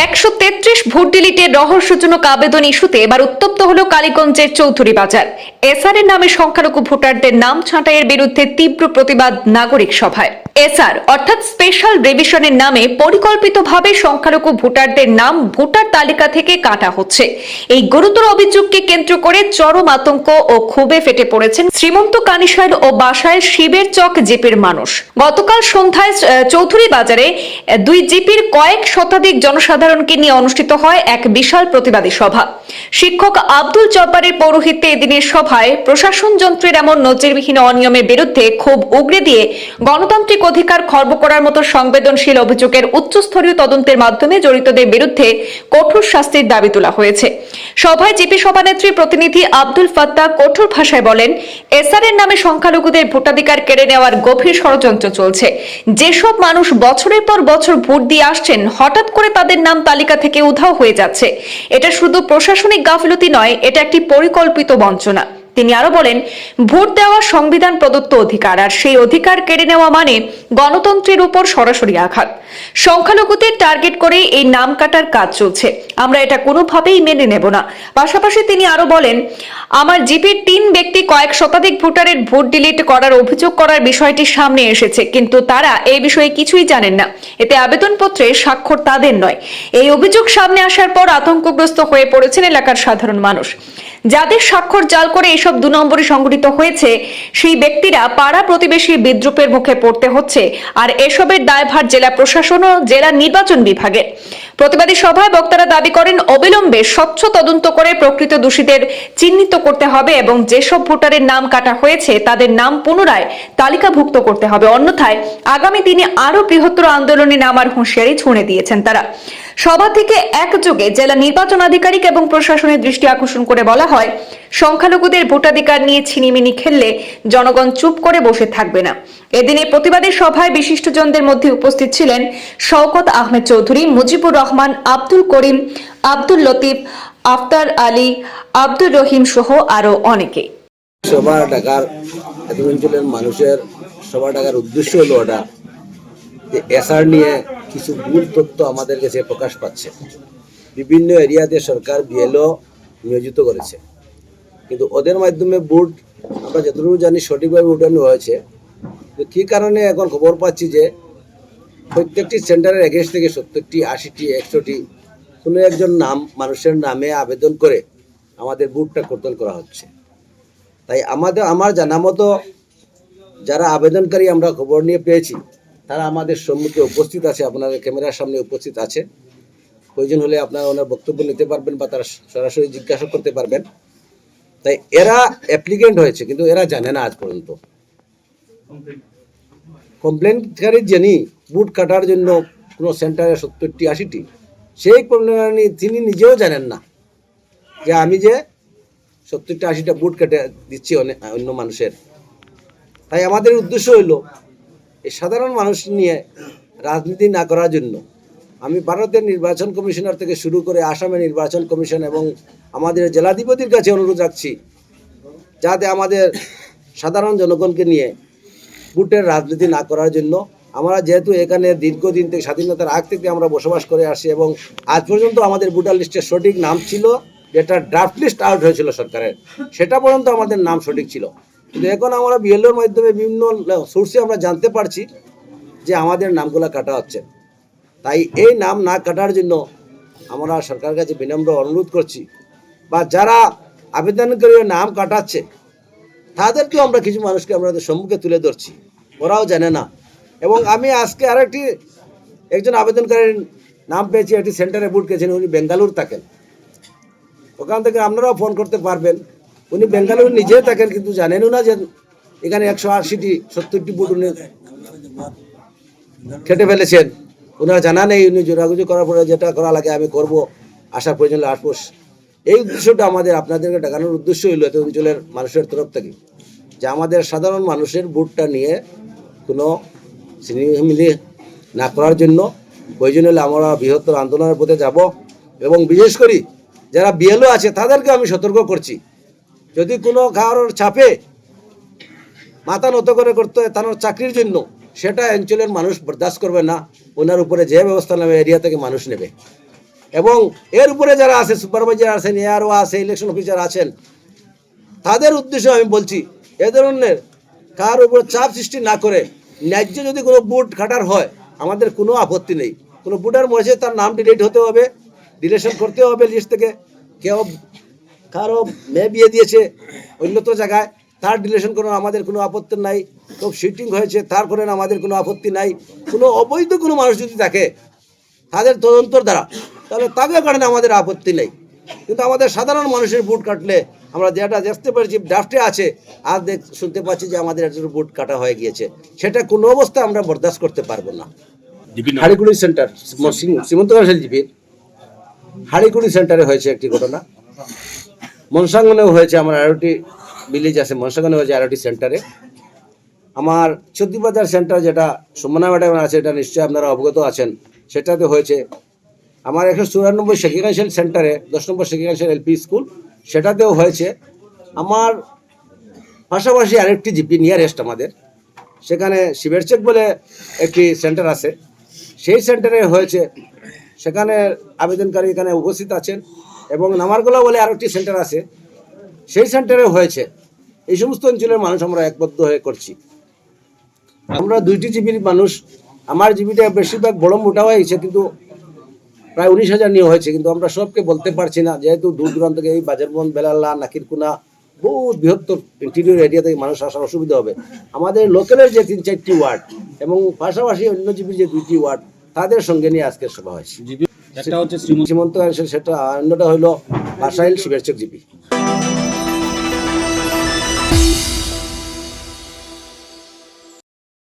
133 vote ডিলিটের রহস্যজনক আবেদন ইস্যুতে এবার উত্তপ্ত হল কালীগঞ্জের চৌধুরী বাজার। এসআর এর নামে সংখ্যালঘু ভোটারদের নাম ছাঁটাইয়ের বিরুদ্ধে তীব্র প্রতিবাদ নাগরিক সভায়। এসআর অর্থাৎ স্পেশাল রিভিশনের নামে পরিকল্পিতভাবে সংখ্যালঘু ভোটারদের নাম ভোটার তালিকা থেকে কাটা হচ্ছে। এই গুরুতর অভিযোগকে কেন্দ্র করে চরম আতঙ্ক ও ক্ষোভে ফেটে পড়েছেন শ্রীমন্ত কানিশাইল ও বাসাইল শিবের চক জিপির মানুষ। গতকাল সন্ধ্যায় চৌধুরী বাজারে দুই জিপির কয়েক শতাধিক জনসাধারণকে নিয়ে অনুষ্ঠিত হয় এক বিশাল প্রতিবাদী সভা। শিক্ষক আব্দুল জব্বারের পৌরোহিত্যে এদিনের সভায় প্রশাসন যন্ত্রের এমন নজিরবিহীন অনিয়মের বিরুদ্ধে ক্ষোভ উগরে দিয়ে গণতান্ত্রিক অধিকার খর্ব করার মতো সংবেদনশীল অভিযোগের উচ্চস্তরীয় তদন্তের মাধ্যমে জড়িতদের বিরুদ্ধে কঠোর শাস্তির দাবি তোলা হয়েছে। সভায় জিপি সভানেত্রী প্রতিনিধি আব্দুল ফাত্তাহ কঠোর ভাষায় বলেন, এসআর এর নামে সংখ্যালঘুদের ভোটাধিকার কেড়ে নেওয়ার গভীর ষড়যন্ত্র চলছে। যেসব মানুষ বছরের পর বছর ভোট দিয়ে আসছেন, হঠাৎ করে তাদের নাম তালিকা থেকে উধাও হয়ে যাচ্ছে। এটা শুধু প্রশাসনিক গাফিলতি নয়, এটা একটি পরিকল্পিত বঞ্চনা। তিনি আরো বলেন, ভোট দেওয়া সংবিধান প্রদত্ত অধিকার, আর সেই অধিকার কেড়ে নেওয়া মানে গণতন্ত্রের উপর সরাসরি আঘাত। সংখ্যালঘুদের টার্গেট করে এই নাম কাটার কাজ চলছে, আমরা এটা কোনোভাবেই মেনে নেব না। পাশাপাশি তিনি আরো বলেন, আমার জিপির 3 ব্যক্তি কয়েক শতাধিক ভোটারের ভোট ডিলিট করার অভিযোগ করার বিষয়টি সামনে এসেছে, কিন্তু তারা এই বিষয়ে কিছুই জানেন না। এতে আবেদনপত্রে স্বাক্ষর তাদের নয়। এই অভিযোগ সামনে আসার পর আতঙ্কগ্রস্ত হয়ে পড়েছেন এলাকার সাধারণ মানুষ। যাদের স্বাক্ষর জাল করে এসব 2 নম্বরে সংগঠিত হয়েছে, সেই ব্যক্তিরা পাড়া প্রতিবেশীর বিদ্রুপের মুখে পড়তে হচ্ছে, আর এসবের দায়ভার জেলা প্রশাসন ও জেলা নির্বাচন বিভাগের। প্রতিবাদী সভায় বক্তারা দাবি করেন, অবিলম্বে স্বচ্ছ তদন্ত করে প্রকৃত দোষীদের চিহ্নিত করতে হবে এবং যেসব ভোটারের নাম কাটা হয়েছে তাদের নাম পুনরায় তালিকাভুক্ত করতে হবে, অন্যথায় আগামী দিনে আরো বৃহত্তর আন্দোলনে নামার হুঁশিয়ারি ছুঁড়ে দিয়েছেন তারা। সভা থেকে একযোগে জেলা নির্বাচন আধিকারিক এবং প্রশাসনের দৃষ্টি আকর্ষণ করে বলা হয়, সংখ্যালঘুদের ভোটাধিকার নিয়ে ছিনিমিনি খেললে জনগণ চুপ করে বসে থাকবে না। এদিন এই প্রতিবাদের সভায় বিশিষ্টজনদের মধ্যে উপস্থিত ছিলেন শওকত আহমেদ চৌধুরী, মুজিবুর রহমান, আব্দুল করিম, আব্দুল লতিফ, আফতার আলী, আব্দুর রহিম সহ আরো অনেকে। সভা ডাকার অঞ্চলের মানুষের সভা ডাকার উদ্দেশ্য হলো ওটা যে এসআর নিয়ে কিছু ভুল তথ্য আমাদের কাছে প্রকাশ পাচ্ছে। বিভিন্ন এরিয়াতে সরকার বিএলও নিয়োজিত করেছে, কিন্তু ওদের মাধ্যমে ভোট আমরা যতটুকু জানি সঠিকভাবে উঠানো হয়েছে। কী কারণে এখন খবর পাচ্ছি যে প্রত্যেকটি সেন্টারের 21 থেকে 70টি, 80টি, 100টি কোনো একজন মানুষের নামে আবেদন করে আমাদের ভোটটা কর্তন করা হচ্ছে। তাই আমার জানা মতো যারা আবেদনকারী আমরা খবর নিয়ে পেয়েছি, তারা আমাদের সম্মুখে উপস্থিত আছে, আপনাদের ক্যামেরার সামনে উপস্থিত আছে। প্রয়োজন হলে আপনারা ওনার বক্তব্য নিতে পারবেন বা তারা সরাসরি জিজ্ঞাসা করতে পারবেন। তাই এরা অ্যাপ্লিকেন্ট হয়েছে, কিন্তু এরা জানে না আজ পর্যন্ত। কমপ্লেনকারী যিনি বুট কাটার জন্য কোনো সেন্টারে 70টি 80টি, সেই কমপ্লেনারী তিনি নিজেও জানেন না যে আমি যে 70টা 80টা বুট কেটে দিচ্ছি অন্য মানুষের। তাই আমাদের উদ্দেশ্য হইল এই সাধারণ মানুষ নিয়ে রাজনীতি না করার জন্য আমি ভারতের নির্বাচন কমিশনার থেকে শুরু করে আসামের নির্বাচন কমিশন এবং আমাদের জেলাধিপতির কাছে অনুরোধ রাখছি, যাতে আমাদের সাধারণ জনগণকে নিয়ে ভোটের রাজনীতি না করার জন্য। আমরা যেহেতু এখানে দীর্ঘদিন থেকে স্বাধীনতার আগ থেকে আমরা বসবাস করে আসছি এবং আজ পর্যন্ত আমাদের ভোটার লিস্টের সঠিক নাম ছিল, যেটা ড্রাফট লিস্ট আউট হয়েছিল সরকারের, সেটা পর্যন্ত আমাদের নাম সঠিক ছিল। কিন্তু এখন আমরা বিএলওর মাধ্যমে বিভিন্ন সোর্সে আমরা জানতে পারছি যে আমাদের নামগুলো কাটা হচ্ছে। তাই এই নাম না কাটার জন্য আমরা সরকারের কাছে বিনম্র অনুরোধ করছি, বা যারা আবেদনকারী নাম কাটাচ্ছে তাদেরকেও আমরা কিছু মানুষকে আমাদের সম্মুখে তুলে ধরছি, ওরাও জানে না। এবং আমি আজকে একজন আবেদনকারীর নাম পেয়েছি, একটি সেন্টারে ভোট গেছেন, উনি বেঙ্গালুরু থাকেন। ওখান থেকে আপনারাও ফোন করতে পারবেন। উনি বেঙ্গালুরু নিজেই থাকেন, কিন্তু জানেনও না যে এখানে 180টি 70টি ভোট উনি কেটে ফেলেছেন। ওনারা জানা নেই, উনি জোরাগুজি করার পরে যেটা করা লাগে আমি করব, আসার প্রয়োজন হলে আসবো। এই উদ্দেশ্যটা আমাদের আপনাদেরকে ডাকানোর উদ্দেশ্য হইল এত অঞ্চলের মানুষের তরফ থেকে, যে আমাদের সাধারণ মানুষের ভোটটা নিয়ে কোনো ছিনিমিনি না করার জন্য প্রয়োজন হলে আমরা বৃহত্তর আন্দোলনের পথে যাব। এবং বিশেষ করে যারা বিএলও আছে তাদেরকে আমি সতর্ক করছি, যদি কোনো কারোর চাপে মাথা নত করে করতে হয় তার চাকরির জন্য, সেটা অঞ্চলের মানুষ বরদাস্ত করবে না। ওনার উপরে যে ব্যবস্থা নেবে এরিয়া থেকে মানুষ নেবে। এবং এর উপরে যারা আছে, সুপারভাইজার আছেন, এআরও আছে, ইলেকশন অফিসার আছেন, তাদের উদ্দেশ্যে আমি বলছি এ ধরনের কার উপর চাপ সৃষ্টি না করে ন্যায্য যদি কোনো বুট কাটার হয় আমাদের কোনো আপত্তি নেই। কোনো বুটার মরেছে, তার নাম ডিলিট হতে হবে, ডিলেশন করতে হবে লিস্ট থেকে। কেউ কারো মেয়ে বিয়ে দিয়েছে অন্যত্র জায়গায়, তার ডিলেশন করার আমাদের কোনো আপত্তি নাই। খুব শিটিং হয়েছে, তার করেন আমাদের কোনো আপত্তি নাই। কোনো অবৈধ কোনো মানুষ যদি থাকে তাদের তদন্তর দ্বারা, তাহলে তাদের কারণে আমাদের আপত্তি নেই। কিন্তু আমাদের সাধারণ মানুষের বুট কাটলে আমরা যেটা দেখতে পাচ্ছি ড্রাফটে আছে, আর শুনতে পাচ্ছি যে আমাদের একটা বুট কাটা হয়ে গিয়েছে, সেটা কোনো অবস্থায় আমরা বরদাস্ত করতে পারবো না। হাড়িকুড়ি সেন্টার, সীমন্ত জিপির হাড়িকুড়ি সেন্টারে হয়েছে একটি ঘটনা। মনসাঙ্গনেও হয়েছে, আমার আরোটি ভিলেজ আছে, মনসাঙ্গনে হয়েছে আরোটি সেন্টারে। আমার চৌধুরীবাজার সেন্টার যেটা সুমনা ম্যাডাম আছে, এটা নিশ্চয়ই আপনারা অবগত আছেন, সেটাতে হয়েছে। আমার 194 সেক্রিকালচার সেন্টারে 10 নম্বর সেক্রিকালচার এলপি স্কুল, সেটাতেও হয়েছে। আমার পাশাপাশি আরেকটি জিপি নিয়ারেস্ট আমাদের, সেখানে শিবেরচেক বলে একটি সেন্টার আছে, সেই সেন্টারে হয়েছে। সেখানে আবেদনকারী এখানে উপস্থিত আছেন। এবং নামারগোলা বলে আরেকটি সেন্টার আছে, সেই সেন্টারে হয়েছে। এই সমস্ত অঞ্চলের মানুষ আমরা একবদ্ধ হয়ে করছি। আমরা 2টি জিবির মানুষ। আমার জিবিটা বেশিরভাগ বড় মোটা হয়েছে, কিন্তু প্রায় 19,000 নিয়ে হয়েছে। কিন্তু আমরা সবকে বলতে পারছি না, যেহেতু দূর দূরান্ত থেকে এই বাজারবন, বেলাল্লা, নাকিরকুনা, বহু বৃহত্তর ইন্টেরিয়র এরিয়া থেকে মানুষ আসার অসুবিধা হবে। আমাদের লোকালের যে 3-4টি ওয়ার্ড এবং পাশাপাশি অন্য জিবির যে 2টি ওয়ার্ড, তাদের সঙ্গে নিয়ে আজকের সভা হয়েছে। একটা হচ্ছে সীমন্ত, সেটা অন্যটা হইল বাসাইল শিবেরচক জিপি।